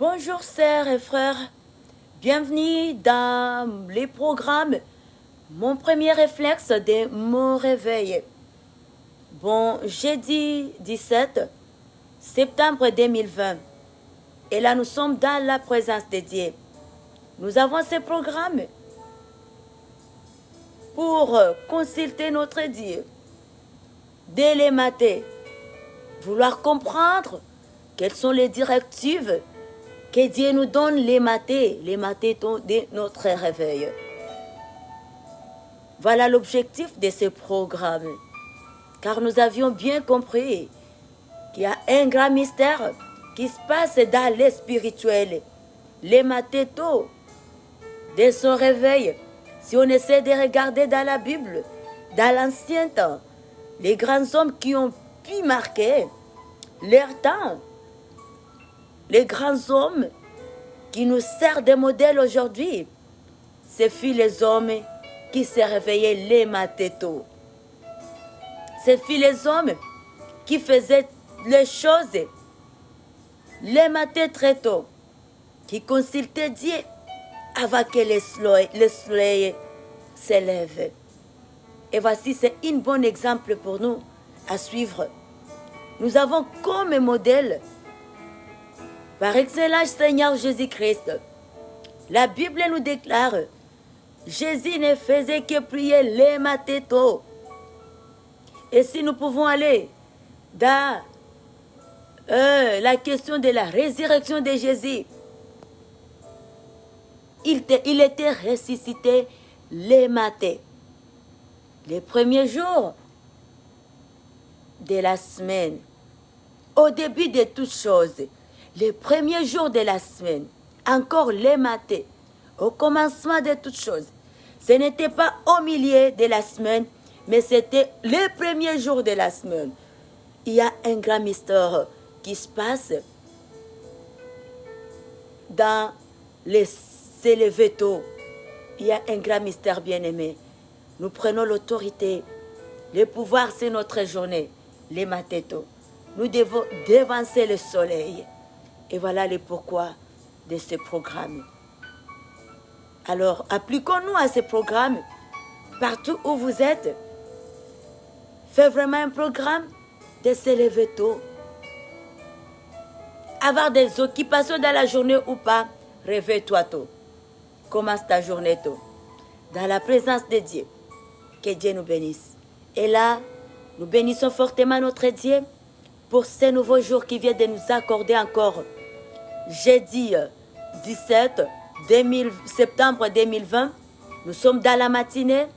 Bonjour sœurs et frères, bienvenue dans les programmes. Mon premier réflexe de mon réveil. Bon, jeudi 17 septembre 2020. Et là, nous sommes dans la présence de Dieu. Nous avons ce programme pour consulter notre Dieu, dès les matins, vouloir comprendre quelles sont les directives que Dieu nous donne les matins de notre réveil. Voilà l'objectif de ce programme, car nous avions bien compris qu'il y a un grand mystère qui se passe dans le spirituel. Les matins tôt, dès son réveil, si on essaie de regarder dans la Bible, dans l'ancien temps, les grands hommes qui ont pu marquer leur temps, les grands hommes qui nous servent de modèle aujourd'hui, ce fut les hommes qui se réveillaient les matins tôt. Ce fut les hommes qui faisaient les choses les matins très tôt, qui consultaient Dieu avant que le soleil s'élève. Et voici, c'est un bon exemple pour nous à suivre. Nous avons comme modèle, par excellence, Seigneur Jésus-Christ. La Bible nous déclare, Jésus ne faisait que prier les matins tôt. Et si nous pouvons aller dans la question de la résurrection de Jésus, il était ressuscité les matins. Les premiers jours de la semaine, au début de toutes choses, les premiers jours de la semaine, encore les matins, au commencement de toutes choses. Ce n'était pas au milieu de la semaine, mais c'était les premiers jours de la semaine. Il y a un grand mystère qui se passe dans les s'élever tôt. Il y a un grand mystère bien-aimé. Nous prenons l'autorité. Le pouvoir, c'est notre journée, les matins tôt. Nous devons dévancer le soleil. Et voilà le pourquoi de ce programme. Alors, appliquons-nous à ce programme partout où vous êtes. Faites vraiment un programme de se lever tôt. Avoir des occupations dans la journée ou pas, réveille-toi tôt. Commence ta journée tôt. Dans la présence de Dieu. Que Dieu nous bénisse. Et là, nous bénissons fortement notre Dieu pour ces nouveaux jours qui viennent de nous accorder encore. Jeudi 17 septembre 2020, nous sommes dans la matinée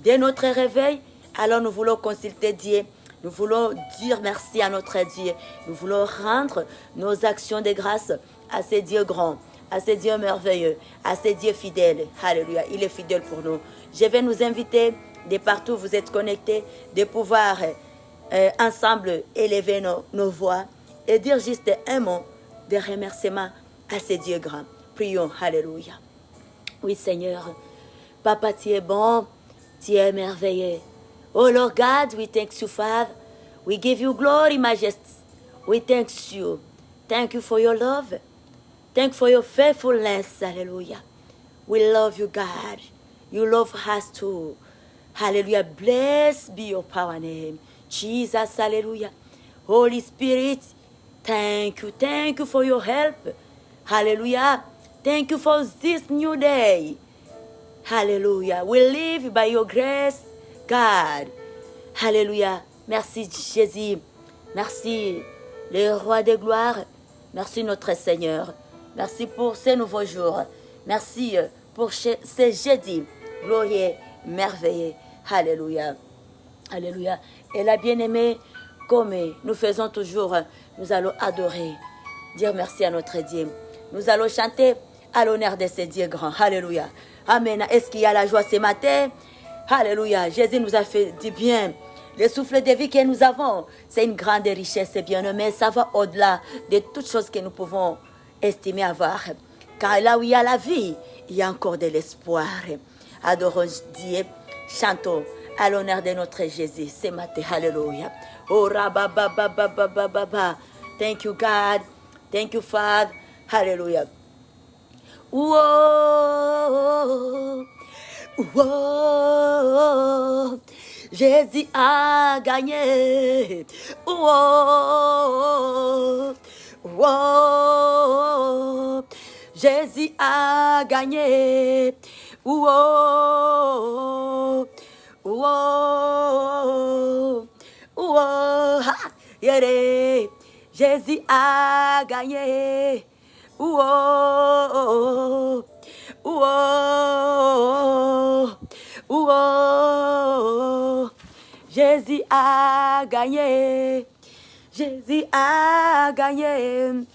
de notre réveil. Alors nous voulons consulter Dieu. Nous voulons dire merci à notre Dieu. Nous voulons rendre nos actions de grâce à ce Dieu grand, à ce Dieu merveilleux, à ce Dieu fidèle. Alléluia, il est fidèle pour nous. Je vais nous inviter, de partout où vous êtes connectés, de pouvoir ensemble élever nos voix et dire juste un mot de remerciement à ce Dieu grand. Prions, alléluia. Oui Seigneur, Papa, tu es bon, tu es merveilleux. Oh Lord God, we thank you, Father. We give you glory, majesty. We thank you. Thank you for your love. Thank you for your faithfulness. Hallelujah. We love you, God. You love us too. Hallelujah. Blessed be your power name. Jesus, hallelujah. Holy Spirit, thank you. Thank you for your help. Hallelujah. Thank you for this new day. Hallelujah. We live by your grace, God. Hallelujah. Merci Jésus. Merci le roi de gloire. Merci notre Seigneur. Merci pour ces nouveaux jours. Merci pour ce jeudi glorieux, merveilleux. Alléluia. Alléluia. Et la bien-aimée, comme nous faisons toujours, nous allons adorer, dire merci à notre Dieu. Nous allons chanter à l'honneur de ce Dieu grand. Alléluia. Amen. Est-ce qu'il y a la joie ce matin? Alléluia. Jésus nous a fait du bien. Le souffle de vie que nous avons, c'est une grande richesse, bien-aimé. Ça va au-delà de toutes choses que nous pouvons estimer avoir. Car là où il y a la vie, il y a encore de l'espoir. Adorons Dieu, chantons à l'honneur de notre Jésus ce matin. Alléluia. Oh, rabba, ba, ba, ba, ba, ba, ba, ba. Thank you, God. Thank you, Father. Alléluia. Wow, wow, Jésus a gagné. Wow, wow, Jésus a gagné. Wow, wow, wow, yeah, Jésus a gagné. Wow, wow, wow, Jésus a gagné. Jésus a gagné.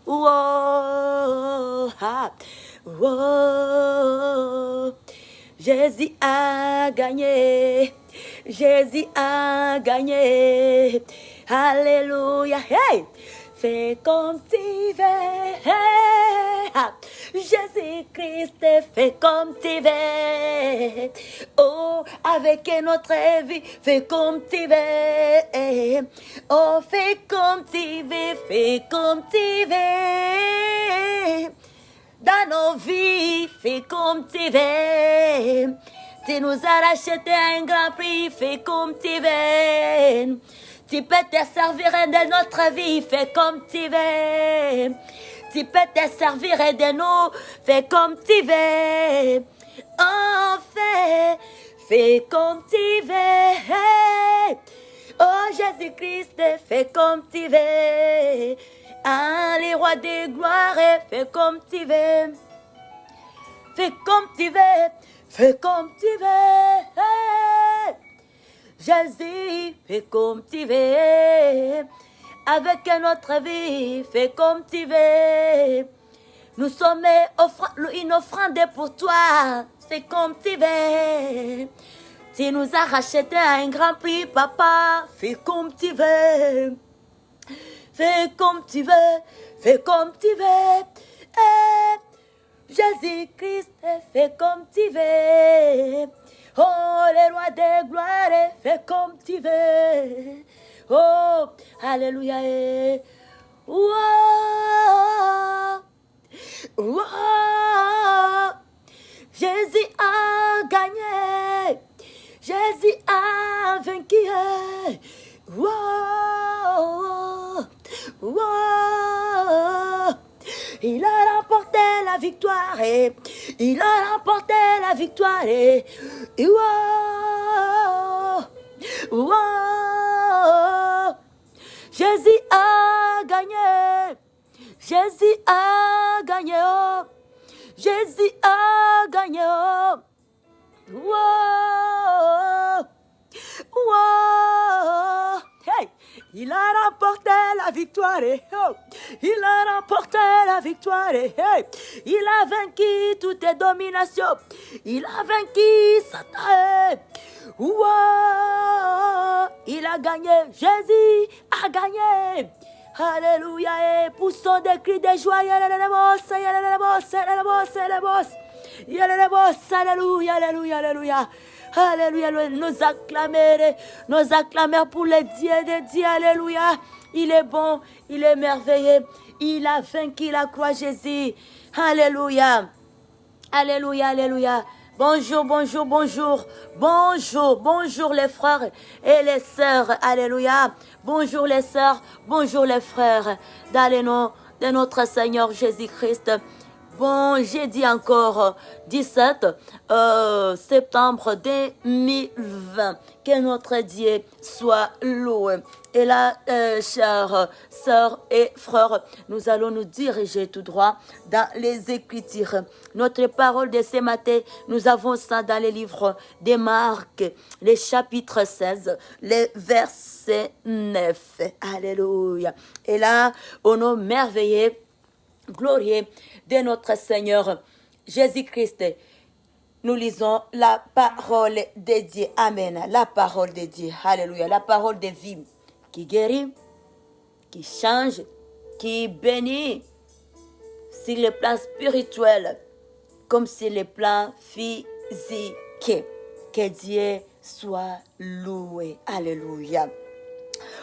Wow, wow, Jésus a gagné. Jésus a gagné. Alléluia. Hey! Fais comme tu veux. Hey! Jésus-Christ, fais comme tu veux. Oh, avec notre vie, fais comme tu veux. Oh, fais comme tu veux, fais comme tu veux. Dans nos vies, fais comme tu veux. Tu nous as racheté un grand prix, fais comme tu veux. Tu peux te servir de notre vie, fais comme tu veux. Tu peux te servir de nous, fais comme tu veux. Oh, fais comme tu veux. Oh, Jésus-Christ, fais comme tu veux. Ah, les rois de gloire, fais comme tu veux. Fais comme tu veux. Fais comme tu veux. Jésus, fais comme tu veux. Avec notre vie, fais comme tu veux. Nous sommes une offrande pour toi. Fais comme tu veux. Tu nous as racheté à un grand prix, papa. Fais comme tu veux. Fais comme tu veux. Fais comme tu veux. Jésus-Christ, fais comme tu veux. Oh, les rois de gloire, fais comme tu veux. Oh, alléluia. Wow, wow. Jésus a gagné. Jésus a vaincu. Wow, wow. Il a remporté la victoire. Il a remporté la victoire. Wow, wow. Jésus a gagné. Jésus a gagné. Oh. Jésus a gagné. Oh. Wow, wow. Hey. Il a remporté la victoire. Oh. Il a remporté la victoire. Hey. Il a vaincu toutes les dominations. Il a vaincu Satan. Wow. Il a gagné. Jésus a gagné. Alléluia. Et poussons des cris de joie. Alléluia, alléluia, alléluia. Alléluia, nous acclamer pour les dieux de Dieu, alléluia. Il est bon, il est merveilleux, il a vaincu la croix, Jésus. Alléluia, alléluia, alléluia. Bonjour, bonjour, bonjour, bonjour, bonjour les frères et les sœurs, alléluia. Bonjour les sœurs, bonjour les frères, dans le nom de notre Seigneur Jésus-Christ. Bon, j'ai dit encore 17 septembre 2020. Que notre Dieu soit loué. Et là, chers sœurs et frères, nous allons nous diriger tout droit dans les Écritures. Notre parole de ce matin, nous avons ça dans les livres de Marc, les chapitres 16, les versets 9. Alléluia. Et là, au nom merveilleux, glorieux de notre Seigneur Jésus-Christ, nous lisons la parole de Dieu. Amen. La parole de Dieu. Alléluia. La parole de vie qui guérit, qui change, qui bénit sur le plan spirituel comme sur le plan physique. Que Dieu soit loué. Alléluia.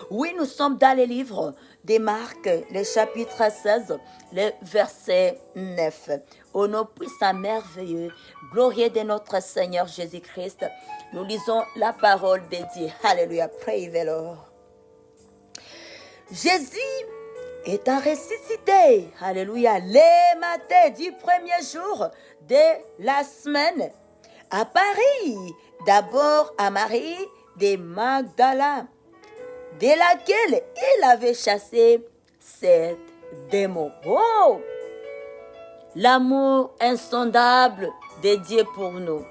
Oui, nous sommes dans le livre des Marc, le chapitre 16, le verset 9. Au nom puissant, merveilleux, glorieux de notre Seigneur Jésus-Christ, nous lisons la parole de Dieu. Alléluia, praise the Lord. Jésus étant ressuscité, alléluia, les matins du premier jour de la semaine, à Paris, d'abord à Marie de Magdala, de laquelle il avait chassé 7 démons. Oh! L'amour insondable de Dieu pour nous.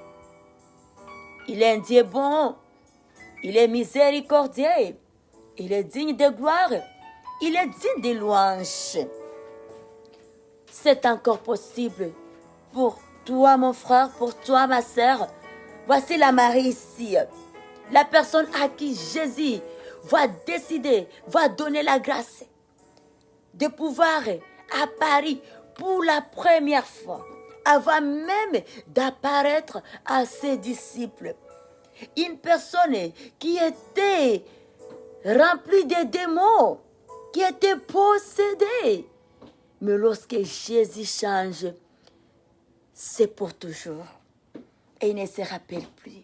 Il est un Dieu bon, il est miséricordieux, il est digne de gloire, il est digne de louange. C'est encore possible pour toi, mon frère, pour toi, ma sœur. Voici la Marie ici, la personne à qui Jésus va décider, va donner la grâce de pouvoir à Paris pour la première fois, avant même d'apparaître à ses disciples. Une personne qui était remplie de démons, qui était possédée. Mais lorsque Jésus change, c'est pour toujours. Et il ne se rappelle plus.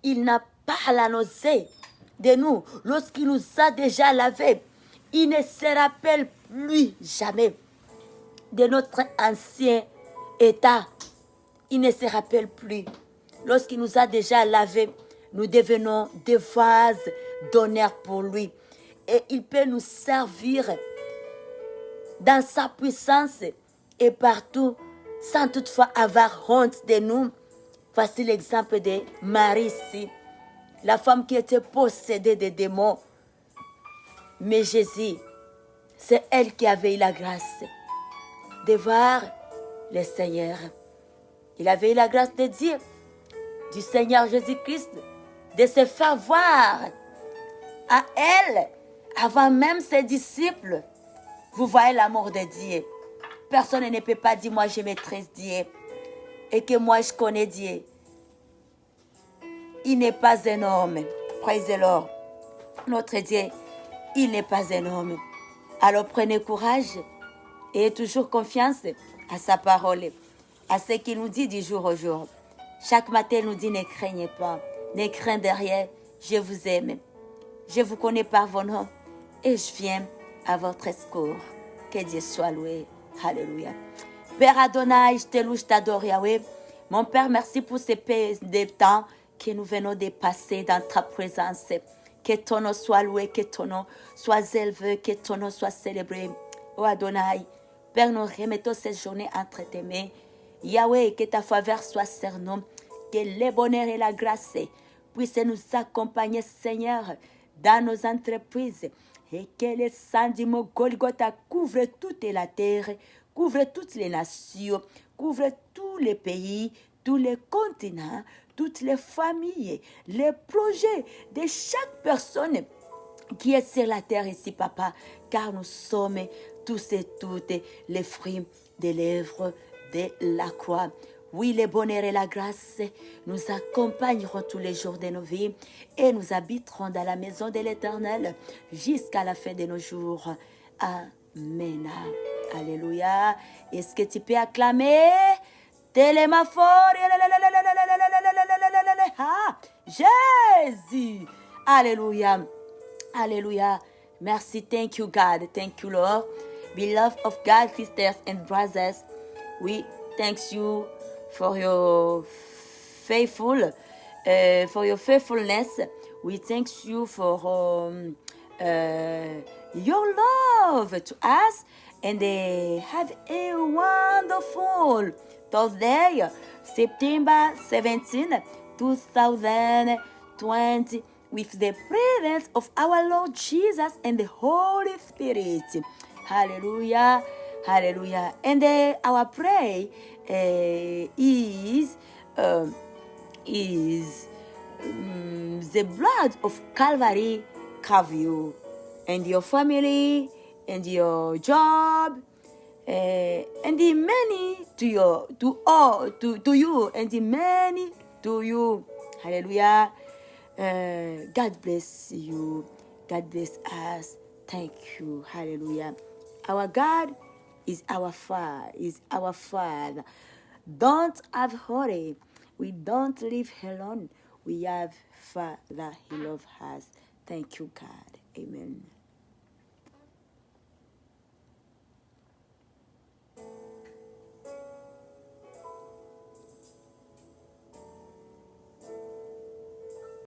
Il n'a pas la nausée de nous. Lorsqu'il nous a déjà lavés, il ne se rappelle plus jamais de notre ancien état. Il ne se rappelle plus. Lorsqu'il nous a déjà lavés, nous devenons des vases d'honneur pour lui. Et il peut nous servir dans sa puissance et partout, sans toutefois avoir honte de nous. Voici l'exemple de Marie ici, la femme qui était possédée de démons. Mais Jésus, c'est elle qui avait eu la grâce de voir le Seigneur. Il avait eu la grâce de Dieu, du Seigneur Jésus-Christ, de se faire voir à elle, avant même ses disciples. Vous voyez l'amour de Dieu. Personne ne peut pas dire, moi je maîtrise Dieu et que moi je connais Dieu. Il n'est pas un homme. Praise the Lord. Notre Dieu, il n'est pas un homme. Alors prenez courage et ayez toujours confiance à sa parole, à ce qu'il nous dit du jour au jour. Chaque matin, il nous dit, ne craignez pas, ne craignez rien, je vous aime. Je vous connais par vos noms et je viens à votre secours. Que Dieu soit loué. Alléluia. Père Adonai, je te loue, je t'adore, Yahweh. Mon Père, merci pour ces temps que nous venons de passer dans ta présence. Que ton nom soit loué, que ton nom soit élevé, que ton nom soit célébré. Oh Adonai, Père, nous remettons cette journée entre tes mains. Yahweh, que ta faveur soit sur nous, que le bonheur et la grâce puissent nous accompagner, Seigneur, dans nos entreprises. Et que le sang du mot Golgotha couvre toute la terre, couvre toutes les nations, couvre tous les pays, tous les continents, toutes les familles, les projets de chaque personne qui est sur la terre ici, Papa, car nous sommes tous et toutes les fruits des lèvres de la croix. Oui, le bonheur et la grâce nous accompagneront tous les jours de nos vies et nous habiterons dans la maison de l'Éternel jusqu'à la fin de nos jours. Amen. Alléluia. Est-ce que tu peux acclamer? Télémaphore. Jésus. Alléluia. Alléluia. Merci. Thank you, God. Thank you, Lord. Beloved of God, sisters and brothers, we thank you for your faithfulness. We thank you for your love to us, and have a wonderful Thursday, September 17, 2020, with the presence of our Lord Jesus and the Holy Spirit. Hallelujah. Hallelujah. And our prayer is the blood of Calvary cover you and your family and your job and the many to you and the many to you. Hallelujah. God bless you. God bless us. Thank you. Hallelujah. Our God is our Father. Is our Father. Don't have hurry. We don't live alone. We have Father. He loves us. Thank you, God. Amen.